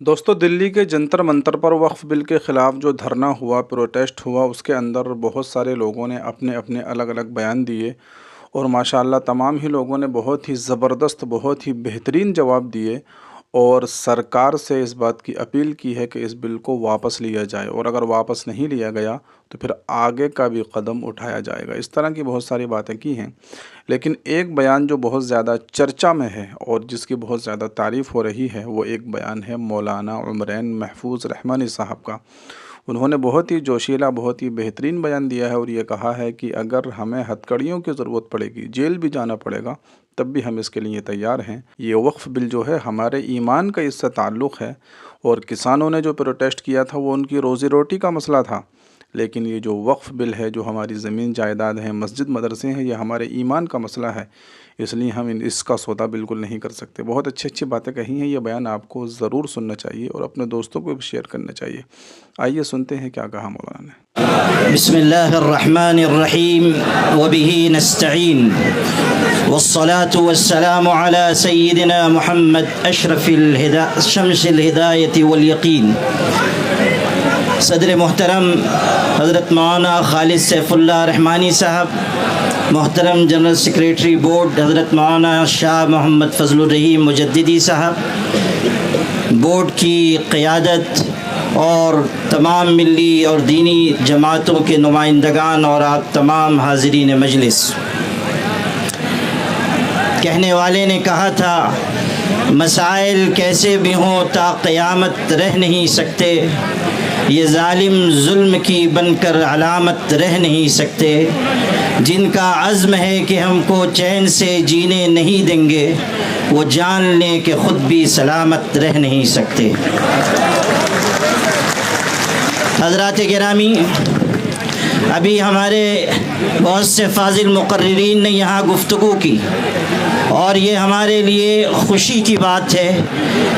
دوستو دلی کے جنتر منتر پر وقف بل کے خلاف جو دھرنا ہوا، پروٹیسٹ ہوا، اس کے اندر بہت سارے لوگوں نے اپنے اپنے الگ الگ بیان دیے اور ماشاءاللہ تمام ہی لوگوں نے بہت ہی زبردست، بہت ہی بہترین جواب دیے اور سرکار سے اس بات کی اپیل کی ہے کہ اس بل کو واپس لیا جائے، اور اگر واپس نہیں لیا گیا تو پھر آگے کا بھی قدم اٹھایا جائے گا۔ اس طرح کی بہت ساری باتیں کی ہیں، لیکن ایک بیان جو بہت زیادہ چرچا میں ہے اور جس کی بہت زیادہ تعریف ہو رہی ہے، وہ ایک بیان ہے مولانا عمرین محفوظ رحمانی صاحب کا۔ انہوں نے بہت ہی جوشیلا، بہت ہی بہترین بیان دیا ہے اور یہ کہا ہے کہ اگر ہمیں ہتھکڑیوں کی ضرورت پڑے گی، جیل بھی جانا پڑے گا، تب بھی ہم اس کے لیے تیار ہیں۔ یہ وقف بل جو ہے ہمارے ایمان کا اس سے تعلق ہے، اور کسانوں نے جو پروٹیسٹ کیا تھا وہ ان کی روزی روٹی کا مسئلہ تھا، لیکن یہ جو وقف بل ہے، جو ہماری زمین جائیداد ہیں، مسجد مدرسے ہیں، یہ ہمارے ایمان کا مسئلہ ہے، اس لیے ہم اس کا سودا بالکل نہیں کر سکتے۔ بہت اچھی باتیں کہی ہیں، یہ بیان آپ کو ضرور سننا چاہیے اور اپنے دوستوں کو بھی شیئر کرنا چاہیے۔ آئیے سنتے ہیں کیا کہا مولانا نے۔ بسم اللہ الرحمن الرحیم وبہ نستعین والصلاة والسلام علی سیدنا محمد اشرف شمس الہدایت والیقین۔ صدر محترم حضرت مولانا خالد سیف اللہ رحمانی صاحب، محترم جنرل سیکریٹری بورڈ حضرت مولانا شاہ محمد فضل الرحیم مجددی صاحب، بورڈ کی قیادت اور تمام ملی اور دینی جماعتوں کے نمائندگان اور آپ تمام حاضرین مجلس، کہنے والے نے کہا تھا مسائل کیسے بھی ہوں تا قیامت رہ نہیں سکتے، یہ ظالم ظلم کی بن کر علامت رہ نہیں سکتے، جن کا عزم ہے کہ ہم کو چین سے جینے نہیں دیں گے، وہ جان لیں کہ خود بھی سلامت رہ نہیں سکتے۔ حضرات گرامی، ابھی ہمارے بہت سے فاضل مقررین نے یہاں گفتگو کی، اور یہ ہمارے لیے خوشی کی بات ہے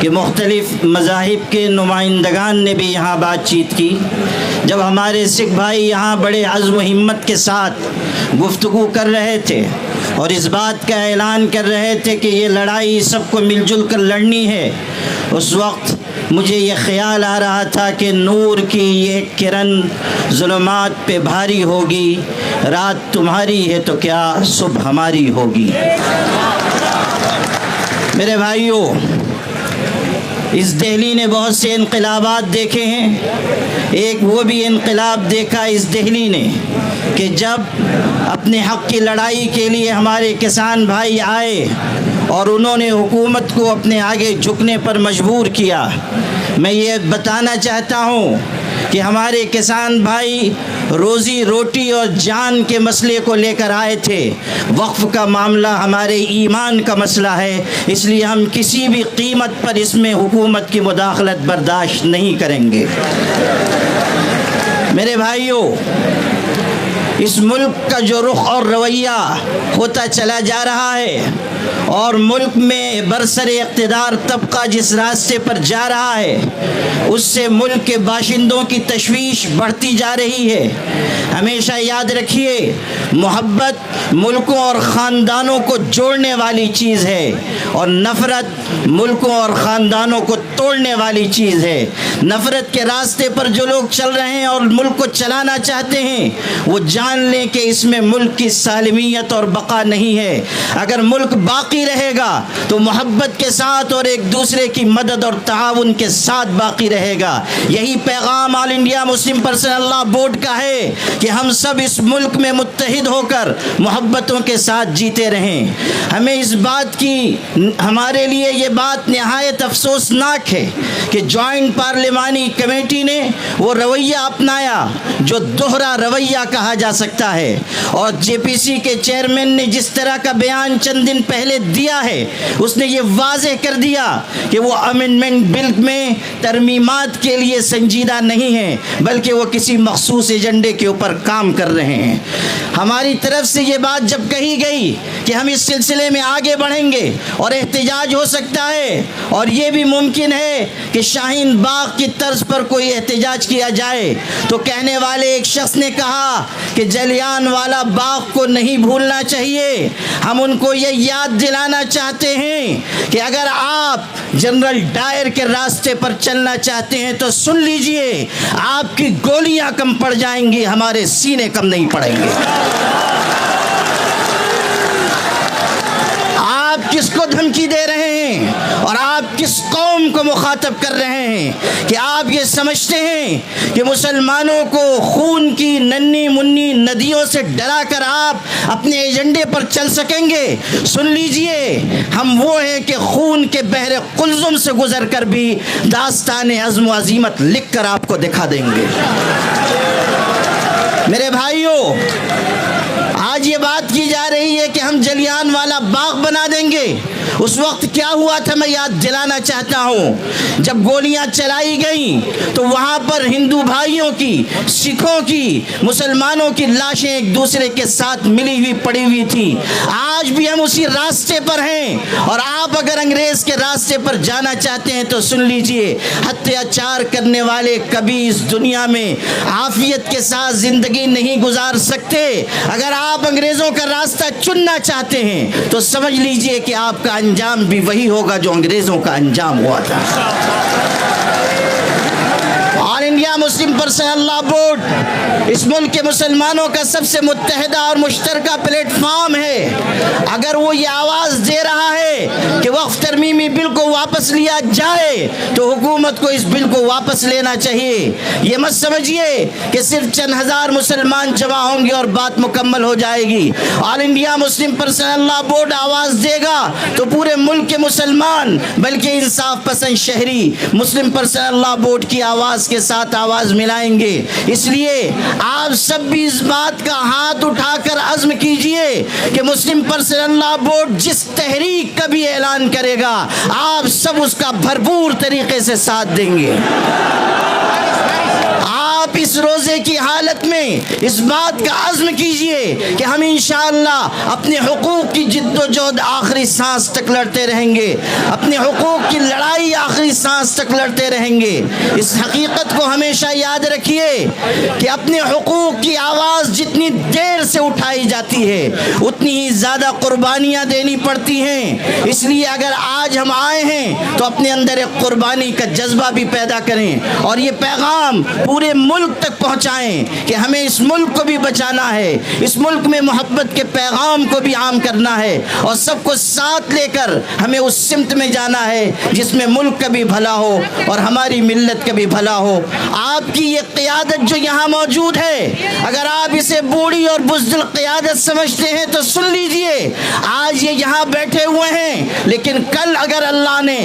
کہ مختلف مذاہب کے نمائندگان نے بھی یہاں بات چیت کی۔ جب ہمارے سکھ بھائی یہاں بڑے عزم و ہمت کے ساتھ گفتگو کر رہے تھے اور اس بات کا اعلان کر رہے تھے کہ یہ لڑائی سب کو مل جل کر لڑنی ہے، اس وقت مجھے یہ خیال آ رہا تھا کہ نور کی یہ کرن ظلمات پہ بھاری ہوگی، رات تمہاری ہے تو کیا صبح ہماری ہوگی۔ میرے بھائیوں، اس دہلی نے بہت سے انقلابات دیکھے ہیں، ایک وہ بھی انقلاب دیکھا اس دہلی نے کہ جب اپنے حق کی لڑائی کے لیے ہمارے کسان بھائی آئے اور انہوں نے حکومت کو اپنے آگے جھکنے پر مجبور کیا۔ میں یہ بتانا چاہتا ہوں کہ ہمارے کسان بھائی روزی روٹی اور جان کے مسئلے کو لے کر آئے تھے، وقف کا معاملہ ہمارے ایمان کا مسئلہ ہے، اس لیے ہم کسی بھی قیمت پر اس میں حکومت کی مداخلت برداشت نہیں کریں گے۔ میرے بھائیوں، اس ملک کا جو رخ اور رویہ ہوتا چلا جا رہا ہے اور ملک میں برسر اقتدار طبقہ جس راستے پر جا رہا ہے، اس سے ملک کے باشندوں کی تشویش بڑھتی جا رہی ہے۔ ہمیشہ یاد رکھیے، محبت ملکوں اور خاندانوں کو جوڑنے والی چیز ہے اور نفرت ملکوں اور خاندانوں کو توڑنے والی چیز ہے۔ نفرت کے راستے پر جو لوگ چل رہے ہیں اور ملک کو چلانا چاہتے ہیں، وہ جان لیں کہ اس میں ملک کی سالمیت اور بقا نہیں ہے۔ اگر ملک باقی رہے گا تو محبت کے ساتھ اور ایک دوسرے کی مدد اور تعاون کے ساتھ باقی رہے گا۔ یہی پیغام All India Muslim Personal Law Board کا ہے کہ ہم سب اس ملک میں متحد ہو کر محبتوں کے ساتھ جیتے رہیں۔ ہمیں اس بات کی، ہمارے لیے یہ بات نہایت افسوسناک ہے کہ جوائنٹ پارلیمانی کمیٹی نے وہ رویہ اپنایا جو دوہرا رویہ کہا جا سکتا ہے، اور جے پی سی کے چیئرمین نے جس طرح کا بیان چند دن پہلے دیا ہے، اس نے یہ واضح کر دیا کہ وہ امینڈمنٹ بل میں ترمیمات کے لیے سنجیدہ نہیں ہیں، بلکہ وہ کسی مخصوص ایجنڈے کے اوپر کام کر رہے ہیں۔ ہماری طرف سے یہ بات جب کہی گئی کہ ہم اس سلسلے میں آگے بڑھیں گے اور احتجاج ہو سکتا ہے اور یہ بھی ممکن ہے ہے کہ شاہین باغ کی طرز پر کوئی احتجاج کیا جائے تو کہنے والے ایک شخص نے کہا کہ جلیان والا باغ کو نہیں بھولنا چاہیے. ہم ان کو یہ یاد دلانا چاہتے ہیں کہ اگر آپ جنرل ڈائر کے راستے پر چلنا چاہتے ہیں تو سن لیجئے, آپ کی گولیاں کم پڑ جائیں گی, ہمارے سینے کم نہیں پڑیں گے. آپ کس کو دھمکی دے رہے ہیں اور آپ کس قوم کو مخاطب کر رہے ہیں کہ آپ یہ سمجھتے ہیں کہ مسلمانوں کو خون کی ننھی منی ندیوں سے ڈرا کر آپ اپنے ایجنڈے پر چل سکیں گے؟ سن لیجئے, ہم وہ ہیں کہ خون کے بحر قلزم سے گزر کر بھی داستان عزم و عزیمت لکھ کر آپ کو دکھا دیں گے. میرے بھائیوں, آج یہ بات کی جا رہی ہے کہ ہم جلیان والا باغ بنا دیں گے. اس وقت کیا ہوا تھا میں یاد دلانا چاہتا ہوں. جب گولیاں چلائی گئیں تو وہاں پر ہندو بھائیوں کی, سکھوں کی, مسلمانوں کی لاشیں ایک دوسرے کے ساتھ ملی ہوئی پڑی ہوئی تھی. آج بھی ہم اسی راستے پر ہیں, اور آپ اگر انگریز کے راستے پر جانا چاہتے ہیں تو سن لیجئے, اتیاچار کرنے والے کبھی اس دنیا میں عافیت کے ساتھ زندگی نہیں گزار سکتے. اگر آپ انگریزوں کا راستہ چننا چاہتے ہیں تو سمجھ لیجئے کہ آپ کا انجام بھی وہی ہوگا جو انگریزوں کا انجام ہوا تھا. آل انڈیا مسلم پرسنل لا بورڈ اس ملک کے مسلمانوں کا سب سے متحدہ اور مشترکہ پلیٹ فارم ہے. اگر وہ یہ آواز دے رہا ہے کہ وقف ترمیمی بل کو واپس لیا جائے تو حکومت کو اس بل کو واپس لینا چاہیے. یہ مت سمجھیے کہ صرف چند ہزار مسلمان جمع ہوں گے اور بات مکمل ہو جائے گی. آل انڈیا مسلم پرسنل لا بورڈ آواز دے گا تو پورے ملک کے مسلمان, بلکہ انصاف پسند شہری مسلم پرسنل لا بورڈ کی آواز کے ساتھ آواز ملائیں گے. اس لیے آپ سب بھی اس بات کا ہاتھ اٹھا کر عزم کیجئے کہ مسلم پرسنل لا بورڈ جس تحریک کا بھی اعلان کرے گا آپ سب اس کا بھرپور طریقے سے ساتھ دیں گے. آپ اس روزے کی حالت میں اس بات کا عزم کیجئے کہ ہم انشاءاللہ اپنے حقوق کی جد و جہد آخری سانس تک لڑتے رہیں گے, اپنے حقوق کی لڑائی آخری سانس تک لڑتے رہیں گے. اس حقیقت کو ہمیشہ یاد رکھیے کہ اپنے حقوق کی آواز جتنی دیر سے اٹھائی جاتی ہے اتنی ہی زیادہ قربانیاں دینی پڑتی ہیں. اس لیے اگر آج ہم آئے ہیں تو اپنے اندر ایک قربانی کا جذبہ بھی پیدا کریں اور یہ پیغام پورے ملک تک پہنچائیں کہ ہمیں اس ملک کو بھی بچانا ہے, اس ملک میں محبت کے پیغام کو بھی عام کرنا ہے, اور سب کو ساتھ لے کر ہمیں اس سمت میں جانا ہے جس میں ملک کا بھی بھلا ہو اور ہماری ملت کا بھی بھلا ہو. آپ کی یہ قیادت جو یہاں موجود ہے, اگر آپ اسے بوڑھی اور بزدل قیادت سمجھتے ہیں تو سن لیجئے, آج یہ یہاں بیٹھے ہوئے ہیں, لیکن کل اگر اللہ نے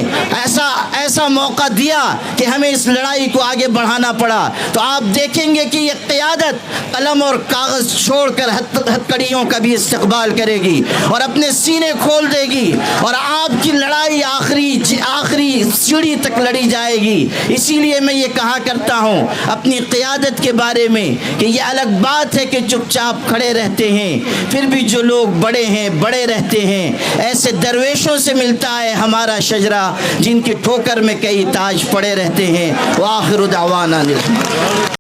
ایسا موقع دیا کہ ہمیں اس لڑائی کو آگے بڑھانا پڑا تو آپ دیکھیں گے کہ یہ قیادت قلم اور کاغذ چھوڑ کر ہتھکڑیوں کا بھی استقبال کرے گی اور اپنے سینے کھول دے گی, اور آپ کی لڑائی آخری سیڑھی تک لڑی جائے گی. اسی لیے میں یہ کہا کرتا ہوں اپنی قیادت کے بارے میں کہ یہ الگ بات ہے کہ چپ چاپ کھڑے رہتے ہیں, پھر بھی جو لوگ بڑے ہیں بڑے رہتے ہیں. ایسے درویشوں سے ملتا ہے ہمارا شجرہ جن کی ٹھوکر میں کئی تاج پڑے رہتے ہیں. وآخر دعوانا